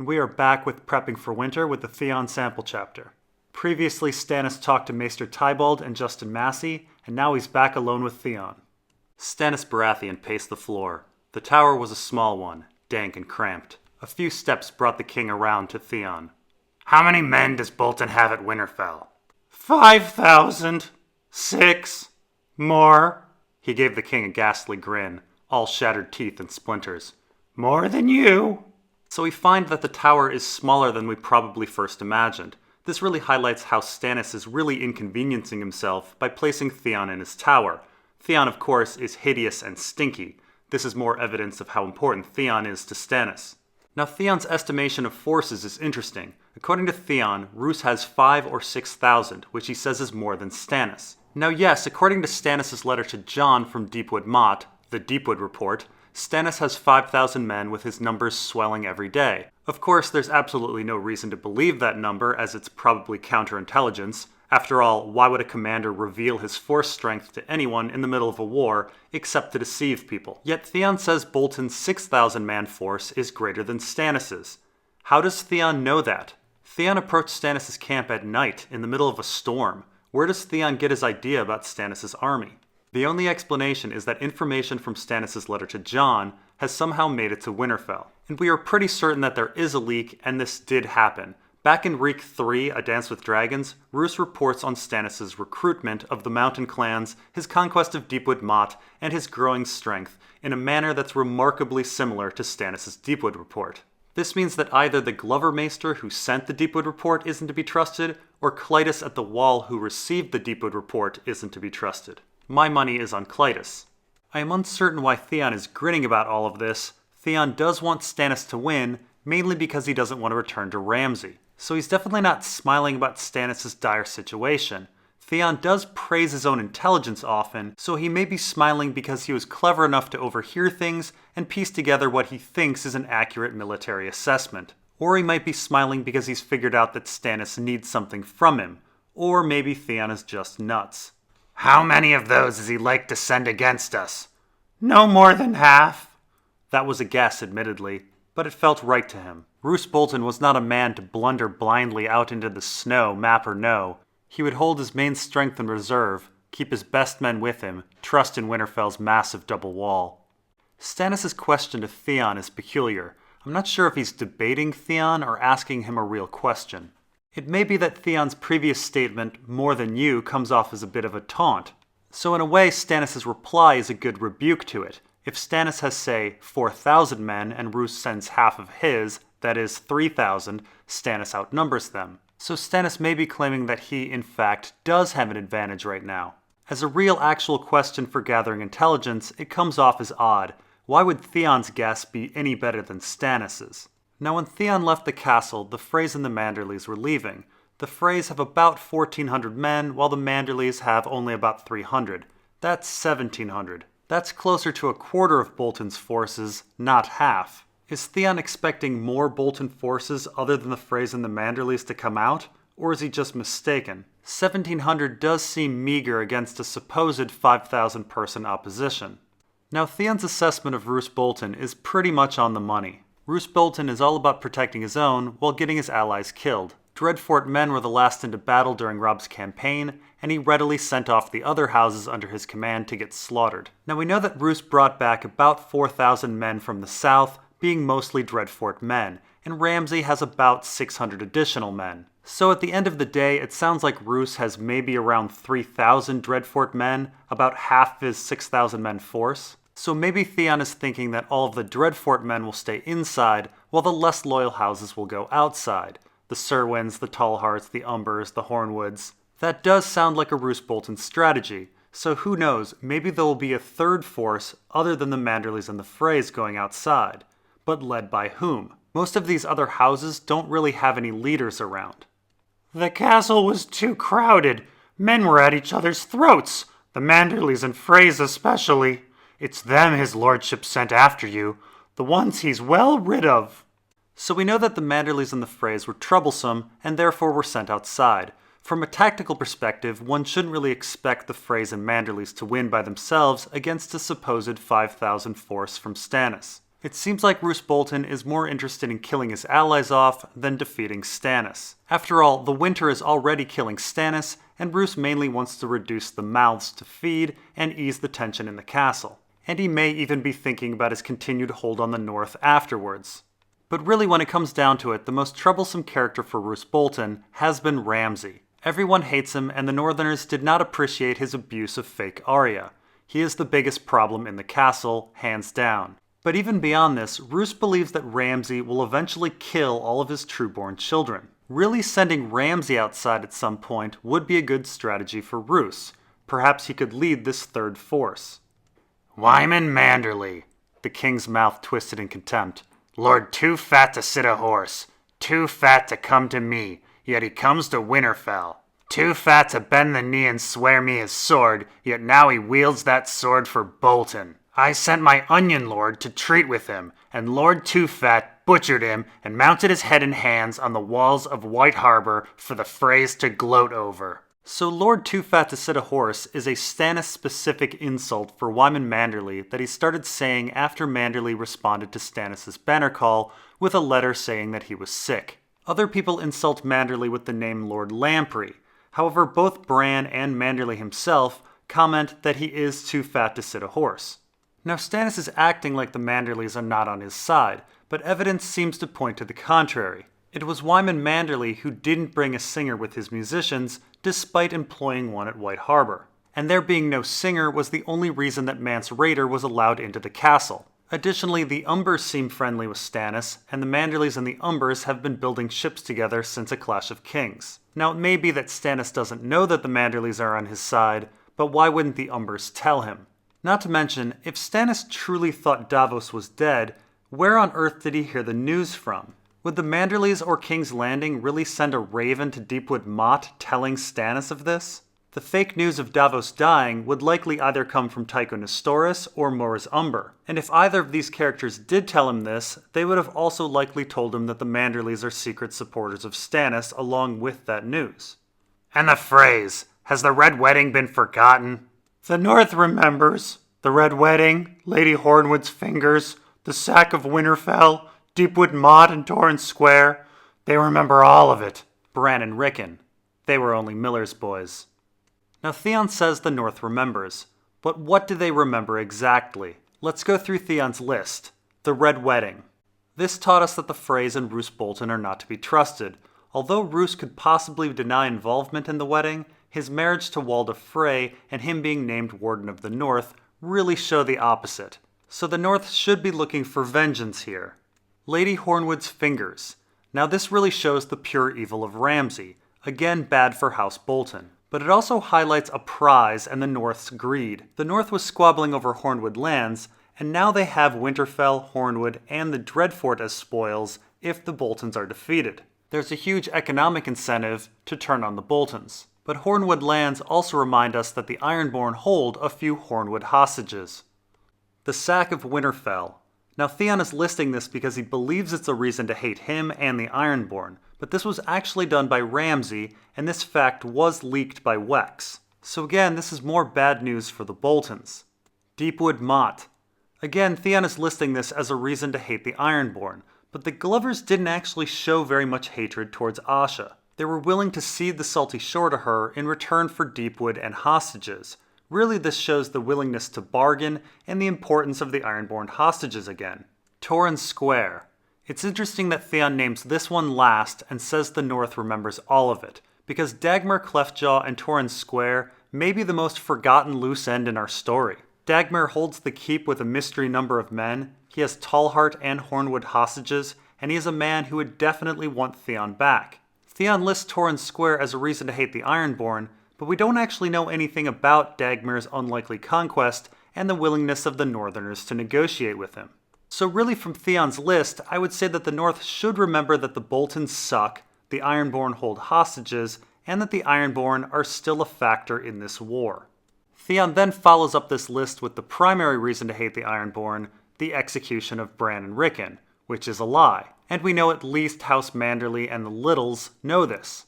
and we are back with Prepping for Winter with the Theon sample chapter. Previously, Stannis talked to Maester Tybalt and Justin Massey, and now he's back alone with Theon. Stannis Baratheon paced the floor. The tower was a small one, dank and cramped. A few steps brought the king around to Theon. How many men does Bolton have at Winterfell? 5,000. 6. More. He gave the king a ghastly grin, all shattered teeth and splinters. More than you. So we find that the tower is smaller than we probably first imagined. This really highlights how Stannis is really inconveniencing himself by placing Theon in his tower. Theon, of course, is hideous and stinky. This is more evidence of how important Theon is to Stannis. Now, Theon's estimation of forces is interesting. According to Theon, Roose has 5,000 or 6,000, which he says is more than Stannis. Now yes, according to Stannis' letter to Jon from Deepwood Motte, the Deepwood Report, Stannis has 5,000 men with his numbers swelling every day. Of course, there's absolutely no reason to believe that number, as it's probably counterintelligence. After all, why would a commander reveal his force strength to anyone in the middle of a war, except to deceive people? Yet Theon says Bolton's 6,000-man force is greater than Stannis'. How does Theon know that? Theon approached Stannis' camp at night, in the middle of a storm. Where does Theon get his idea about Stannis' army? The only explanation is that information from Stannis' letter to Jon has somehow made it to Winterfell. And we are pretty certain that there is a leak, and this did happen. Back in Reek 3, A Dance with Dragons, Roose reports on Stannis' recruitment of the mountain clans, his conquest of Deepwood Motte, and his growing strength, in a manner that's remarkably similar to Stannis' Deepwood report. This means that either the Glover Maester who sent the Deepwood report isn't to be trusted, or Clytus at the Wall who received the Deepwood report isn't to be trusted. My money is on Clytus. I am uncertain why Theon is grinning about all of this. Theon does want Stannis to win, mainly because he doesn't want to return to Ramsay. So he's definitely not smiling about Stannis' dire situation. Theon does praise his own intelligence often, so he may be smiling because he was clever enough to overhear things and piece together what he thinks is an accurate military assessment. Or he might be smiling because he's figured out that Stannis needs something from him. Or maybe Theon is just nuts. How many of those is he like to send against us? No more than half. That was a guess, admittedly, but it felt right to him. Roose Bolton was not a man to blunder blindly out into the snow, map or no. He would hold his main strength in reserve, keep his best men with him, trust in Winterfell's massive double wall. Stannis' question to Theon is peculiar. I'm not sure if he's debating Theon or asking him a real question. It may be that Theon's previous statement, more than you, comes off as a bit of a taunt. So in a way, Stannis' reply is a good rebuke to it. If Stannis has, say, 4,000 men and Roose sends half of his, that is 3,000, Stannis outnumbers them. So Stannis may be claiming that he, in fact, does have an advantage right now. As a real actual question for gathering intelligence, it comes off as odd. Why would Theon's guess be any better than Stannis'? Now when Theon left the castle, the Freys and the Manderlys were leaving. The Freys have about 1,400 men, while the Manderlys have only about 300. That's 1,700. That's closer to a quarter of Bolton's forces, not half. Is Theon expecting more Bolton forces other than the Freys and the Manderlys to come out? Or is he just mistaken? 1,700 does seem meager against a supposed 5,000 person opposition. Now Theon's assessment of Roose Bolton is pretty much on the money. Roose Bolton is all about protecting his own while getting his allies killed. Dreadfort men were the last into battle during Robb's campaign, and he readily sent off the other houses under his command to get slaughtered. Now we know that Roose brought back about 4,000 men from the south, being mostly Dreadfort men, and Ramsay has about 600 additional men. So at the end of the day, it sounds like Roose has maybe around 3,000 Dreadfort men, about half his 6,000 men force. So maybe Theon is thinking that all of the Dreadfort men will stay inside, while the less loyal houses will go outside. The Serwyns, the Tallhearts, the Umbers, the Hornwoods. That does sound like a Roose Bolton strategy. So who knows, maybe there will be a third force other than the Manderlys and the Freys going outside. But led by whom? Most of these other houses don't really have any leaders around. The castle was too crowded. Men were at each other's throats. The Manderlys and Freys especially. It's them his lordship sent after you. The ones he's well rid of. So we know that the Manderlys and the Freys were troublesome, and therefore were sent outside. From a tactical perspective, one shouldn't really expect the Freys and Manderlys to win by themselves against a supposed 5,000 force from Stannis. It seems like Roose Bolton is more interested in killing his allies off than defeating Stannis. After all, the winter is already killing Stannis, and Roose mainly wants to reduce the mouths to feed and ease the tension in the castle. And he may even be thinking about his continued hold on the north afterwards. But really, when it comes down to it, the most troublesome character for Roose Bolton has been Ramsay. Everyone hates him, and the Northerners did not appreciate his abuse of fake Arya. He is the biggest problem in the castle, hands down. But even beyond this, Roose believes that Ramsay will eventually kill all of his trueborn children. Really sending Ramsay outside at some point would be a good strategy for Roose. Perhaps he could lead this third force. Wyman Manderly. The king's mouth twisted in contempt. Lord too fat to sit a horse. Too fat to come to me, yet he comes to Winterfell. Too fat to bend the knee and swear me his sword, yet now he wields that sword for Bolton. I sent my Onion Lord to treat with him, and Lord Too Fat butchered him and mounted his head and hands on the walls of White Harbor for the Freys to gloat over. So Lord Too Fat to Sit a Horse is a Stannis-specific insult for Wyman Manderly that he started saying after Manderly responded to Stannis' banner call with a letter saying that he was sick. Other people insult Manderly with the name Lord Lamprey. However, both Bran and Manderly himself comment that he is too fat to sit a horse. Now, Stannis is acting like the Manderlys are not on his side, but evidence seems to point to the contrary. It was Wyman Manderly who didn't bring a singer with his musicians, despite employing one at White Harbor. And there being no singer was the only reason that Mance Rayder was allowed into the castle. Additionally, the Umbers seem friendly with Stannis, and the Manderlys and the Umbers have been building ships together since A Clash of Kings. Now, it may be that Stannis doesn't know that the Manderlys are on his side, but why wouldn't the Umbers tell him? Not to mention, if Stannis truly thought Davos was dead, where on earth did he hear the news from? Would the Manderlys or King's Landing really send a raven to Deepwood Motte telling Stannis of this? The fake news of Davos dying would likely either come from Tycho Nestoris or Morris Umber, and if either of these characters did tell him this, they would have also likely told him that the Manderlys are secret supporters of Stannis along with that news. And the Freys, has the Red Wedding been forgotten? The North remembers. The Red Wedding, Lady Hornwood's fingers, the sack of Winterfell, Deepwood Motte and Torrance Square. They remember all of it. Bran and Rickon. They were only Miller's boys. Now Theon says the North remembers, but what do they remember exactly? Let's go through Theon's list. The Red Wedding. This taught us that the Freys and Roose Bolton are not to be trusted. Although Roose could possibly deny involvement in the wedding, his marriage to Walda Frey and him being named Warden of the North really show the opposite. So the North should be looking for vengeance here. Lady Hornwood's fingers. Now this really shows the pure evil of Ramsay. Again, bad for House Bolton. But it also highlights a prize and the North's greed. The North was squabbling over Hornwood lands, and now they have Winterfell, Hornwood, and the Dreadfort as spoils if the Boltons are defeated. There's a huge economic incentive to turn on the Boltons. But Hornwood lands also remind us that the Ironborn hold a few Hornwood hostages. The sack of Winterfell. Now Theon is listing this because he believes it's a reason to hate him and the Ironborn, but this was actually done by Ramsay, and this fact was leaked by Wex. So again, this is more bad news for the Boltons. Deepwood Motte. Again, Theon is listing this as a reason to hate the Ironborn, but the Glovers didn't actually show very much hatred towards Asha. They were willing to cede the Salty Shore to her in return for Deepwood and hostages. Really, this shows the willingness to bargain and the importance of the Ironborn hostages again. Torrance Square. It's interesting that Theon names this one last and says the North remembers all of it, because Dagmar Cleftjaw and Torrance Square may be the most forgotten loose end in our story. Dagmar holds the keep with a mystery number of men, he has Tallheart and Hornwood hostages, and he is a man who would definitely want Theon back. Theon lists Torrance Square as a reason to hate the Ironborn, but we don't actually know anything about Dagmar's unlikely conquest and the willingness of the Northerners to negotiate with him. So really from Theon's list, I would say that the North should remember that the Boltons suck, the Ironborn hold hostages, and that the Ironborn are still a factor in this war. Theon then follows up this list with the primary reason to hate the Ironborn, the execution of Bran and Rickon, which is a lie. And we know at least House Manderly and the Littles know this.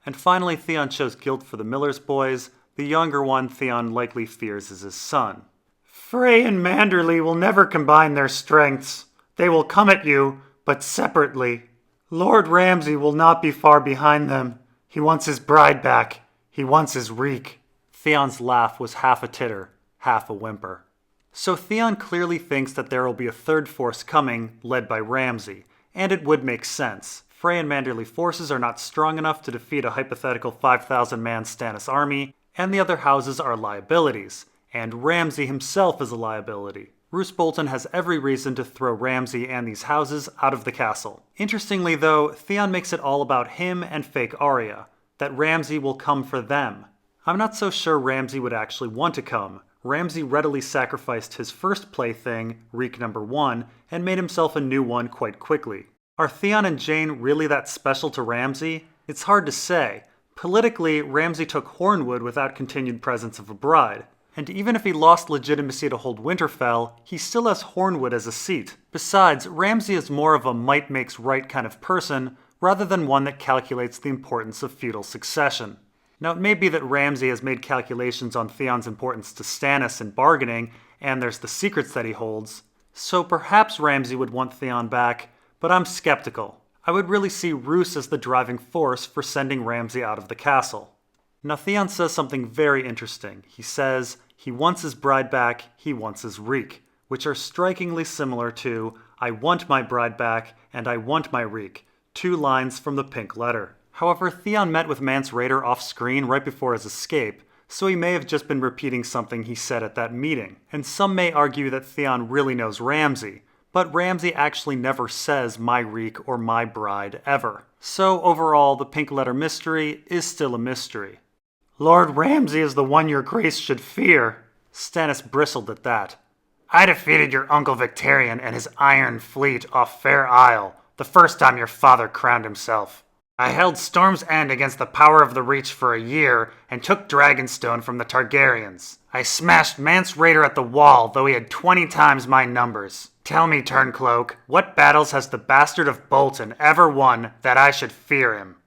And finally, Theon shows guilt for the Miller's boys. The younger one Theon likely fears is his son. Frey and Manderly will never combine their strengths. They will come at you, but separately. Lord Ramsay will not be far behind them. He wants his bride back. He wants his reek. Theon's laugh was half a titter, half a whimper. So Theon clearly thinks that there will be a third force coming, led by Ramsay, and it would make sense. Frey and Manderly forces are not strong enough to defeat a hypothetical 5,000-man Stannis army, and the other houses are liabilities, and Ramsay himself is a liability. Roose Bolton has every reason to throw Ramsay and these houses out of the castle. Interestingly though, Theon makes it all about him and fake Arya, that Ramsay will come for them. I'm not so sure Ramsay would actually want to come. Ramsay readily sacrificed his first plaything, Reek number 1, and made himself a new one quite quickly. Are Theon and Jane really that special to Ramsay? It's hard to say. Politically, Ramsay took Hornwood without continued presence of a bride. And even if he lost legitimacy to hold Winterfell, he still has Hornwood as a seat. Besides, Ramsay is more of a might makes right kind of person, rather than one that calculates the importance of feudal succession. Now, it may be that Ramsay has made calculations on Theon's importance to Stannis in bargaining, and there's the secrets that he holds. So perhaps Ramsay would want Theon back, but I'm skeptical. I would really see Roose as the driving force for sending Ramsay out of the castle. Now, Theon says something very interesting. He says he wants his bride back, he wants his reek, which are strikingly similar to I want my bride back and I want my reek, 2 lines from the Pink Letter. However, Theon met with Mance Rayder off-screen right before his escape, so he may have just been repeating something he said at that meeting. And some may argue that Theon really knows Ramsay, but Ramsay actually never says my reek or my bride ever. So overall, the Pink Letter mystery is still a mystery. Lord Ramsay is the one your grace should fear. Stannis bristled at that. I defeated your uncle Victarion and his Iron Fleet off Fair Isle, the first time your father crowned himself. I held Storm's End against the power of the Reach for a year and took Dragonstone from the Targaryens. I smashed Mance Rayder at the wall, though he had 20 times my numbers. Tell me, Turncloak, what battles has the bastard of Bolton ever won that I should fear him?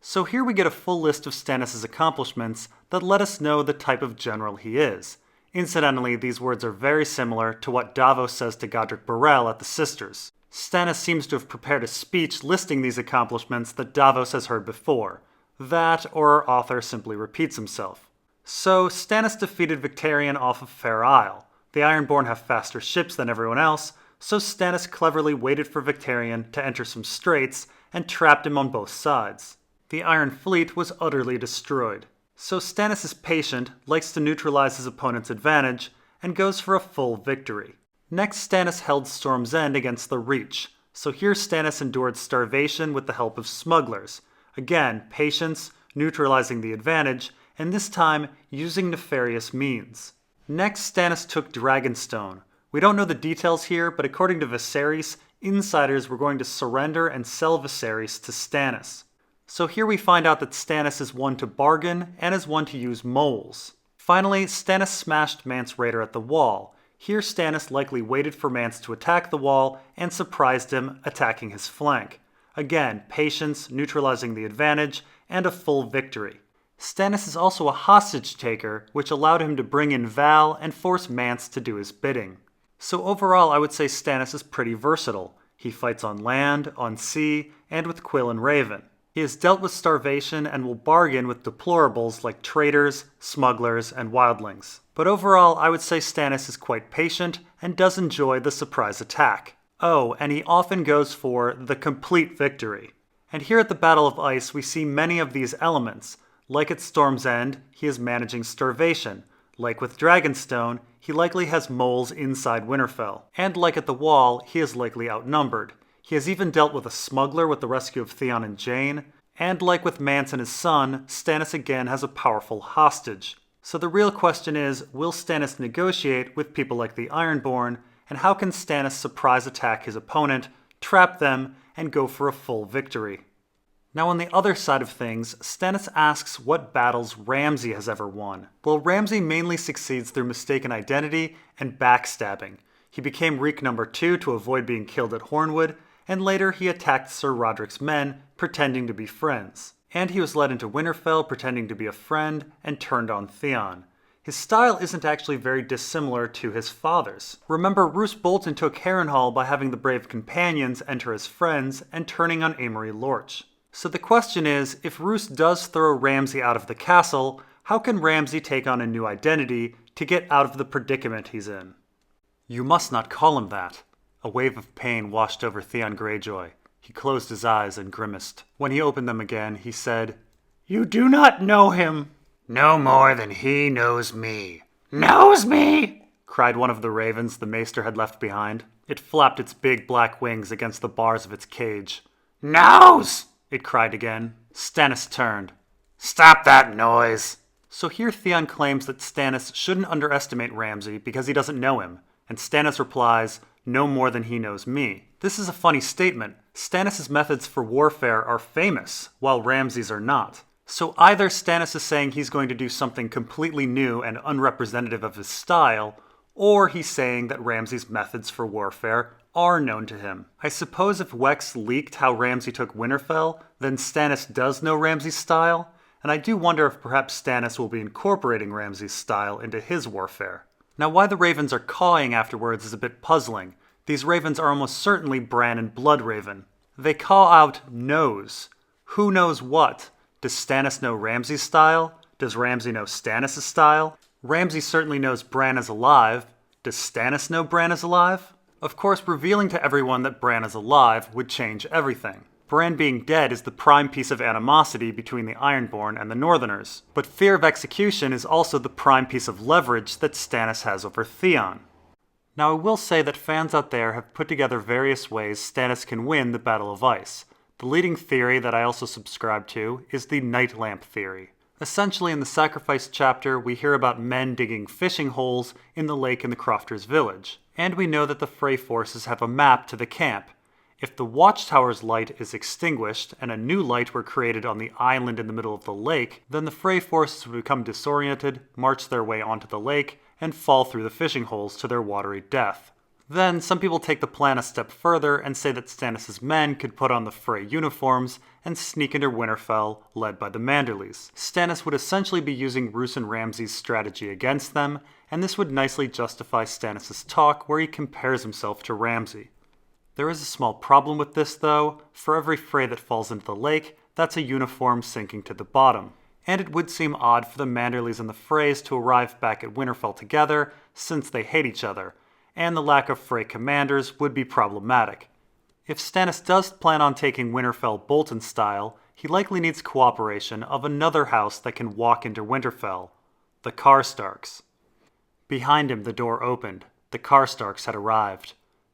So here we get a full list of Stannis' accomplishments that let us know the type of general he is. Incidentally, these words are very similar to what Davos says to Godric Borrell at the Sisters. Stannis seems to have prepared a speech listing these accomplishments that Davos has heard before. That, or our author simply repeats himself. So, Stannis defeated Victarion off of Fair Isle. The Ironborn have faster ships than everyone else, so Stannis cleverly waited for Victarion to enter some straits and trapped him on both sides. The Iron Fleet was utterly destroyed. So Stannis is patient, likes to neutralize his opponent's advantage, and goes for a full victory. Next, Stannis held Storm's End against the Reach, so here Stannis endured starvation with the help of smugglers. Again, patience, neutralizing the advantage, and this time using nefarious means. Next, Stannis took Dragonstone. We don't know the details here, but according to Viserys, insiders were going to surrender and sell Viserys to Stannis. So here we find out that Stannis is one to bargain and is one to use moles. Finally, Stannis smashed Mance Rayder at the wall. Here Stannis likely waited for Mance to attack the wall and surprised him, attacking his flank. Again, patience, neutralizing the advantage, and a full victory. Stannis is also a hostage taker, which allowed him to bring in Val and force Mance to do his bidding. So overall, I would say Stannis is pretty versatile. He fights on land, on sea, and with Quill and Raven. He has dealt with starvation and will bargain with deplorables like traitors, smugglers, and wildlings. But overall, I would say Stannis is quite patient and does enjoy the surprise attack. Oh, and he often goes for the complete victory. And here at the Battle of Ice, we see many of these elements. Like at Storm's End, he is managing starvation. Like with Dragonstone, he likely has moles inside Winterfell. And like at the Wall, he is likely outnumbered. He has even dealt with a smuggler with the rescue of Theon and Jane, and like with Mance and his son, Stannis again has a powerful hostage. So the real question is, will Stannis negotiate with people like the Ironborn, and how can Stannis surprise attack his opponent, trap them, and go for a full victory? Now on the other side of things, Stannis asks what battles Ramsay has ever won. Well, Ramsay mainly succeeds through mistaken identity and backstabbing. He became Reek number 2 to avoid being killed at Hornwood, and later he attacked Sir Roderick's men, pretending to be friends. And he was led into Winterfell, pretending to be a friend, and turned on Theon. His style isn't actually very dissimilar to his father's. Remember, Roose Bolton took Harrenhal by having the brave companions enter as friends and turning on Amory Lorch. So the question is, if Roose does throw Ramsay out of the castle, how can Ramsay take on a new identity to get out of the predicament he's in? You must not call him that. A wave of pain washed over Theon Greyjoy. He closed his eyes and grimaced. When he opened them again, he said, "You do not know him." "No more than he knows me." "Knows me?" cried one of the ravens the maester had left behind. It flapped its big black wings against the bars of its cage. "Knows!" it cried again. Stannis turned. "Stop that noise." So here Theon claims that Stannis shouldn't underestimate Ramsay because he doesn't know him, and Stannis replies, "No more than he knows me." This is a funny statement. Stannis' methods for warfare are famous, while Ramsay's are not. So either Stannis is saying he's going to do something completely new and unrepresentative of his style, or he's saying that Ramsay's methods for warfare are known to him. I suppose if Wex leaked how Ramsay took Winterfell, then Stannis does know Ramsay's style, and I do wonder if perhaps Stannis will be incorporating Ramsay's style into his warfare. Now, why the ravens are cawing afterwards is a bit puzzling. These ravens are almost certainly Bran and Bloodraven. They caw out knows. Who knows what? Does Stannis know Ramsay's style? Does Ramsay know Stannis' style? Ramsay certainly knows Bran is alive. Does Stannis know Bran is alive? Of course, revealing to everyone that Bran is alive would change everything. Bran being dead is the prime piece of animosity between the Ironborn and the Northerners. But fear of execution is also the prime piece of leverage that Stannis has over Theon. Now, I will say that fans out there have put together various ways Stannis can win the Battle of Ice. The leading theory that I also subscribe to is the Night Lamp theory. Essentially, in the Sacrifice chapter, we hear about men digging fishing holes in the lake in the Crofters' village. And we know that the Frey forces have a map to the camp. If the Watchtower's light is extinguished and a new light were created on the island in the middle of the lake, then the Frey forces would become disoriented, march their way onto the lake, and fall through the fishing holes to their watery death. Then, some people take the plan a step further and say that Stannis' men could put on the Frey uniforms and sneak into Winterfell, led by the Manderlys. Stannis would essentially be using Roose and Ramsay's strategy against them, and this would nicely justify Stannis' talk where he compares himself to Ramsay. There is a small problem with this, though. For every Frey that falls into the lake, that's a uniform sinking to the bottom. And it would seem odd for the Manderlys and the Freys to arrive back at Winterfell together, since they hate each other, and the lack of Frey commanders would be problematic. If Stannis does plan on taking Winterfell Bolton style, he likely needs cooperation of another house that can walk into Winterfell, the Karstarks. Behind him the door opened. The Karstarks had arrived.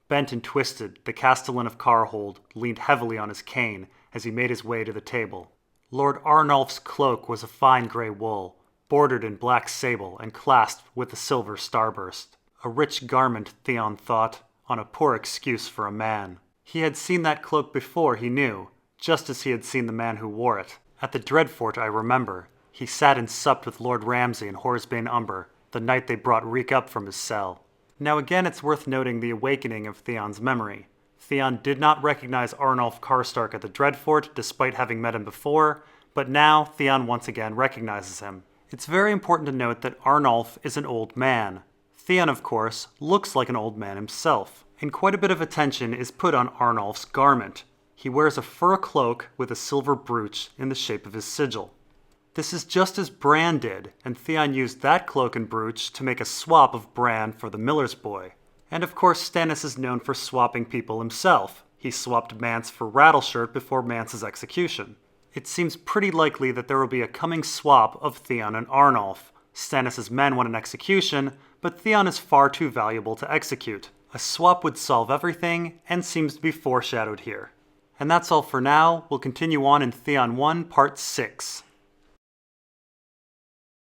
Bent and twisted, the Castellan of Carhold leaned heavily on his cane as he made his way to the table. Lord Arnulf's cloak was of fine grey wool, bordered in black sable and clasped with a silver starburst. A rich garment, Theon thought, on a poor excuse for a man. He had seen that cloak before, he knew, just as he had seen the man who wore it. At the Dreadfort, I remember, he sat and supped with Lord Ramsay in Horsebane Umber, the night they brought Reek up from his cell. Now again, it's worth noting the awakening of Theon's memory. Theon did not recognize Arnulf Karstark at the Dreadfort, despite having met him before, but now Theon once again recognizes him. It's very important to note that Arnulf is an old man. Theon, of course, looks like an old man himself, and quite a bit of attention is put on Arnulf's garment. He wears a fur cloak with a silver brooch in the shape of his sigil. This is just as Bran did, and Theon used that cloak and brooch to make a swap of Bran for the miller's boy. And of course Stannis is known for swapping people himself. He swapped Mance for Rattleshirt before Mance's execution. It seems pretty likely that there will be a coming swap of Theon and Arnulf. Stannis' men want an execution, but Theon is far too valuable to execute. A swap would solve everything, and seems to be foreshadowed here. And that's all for now. We'll continue on in Theon I, Part 6.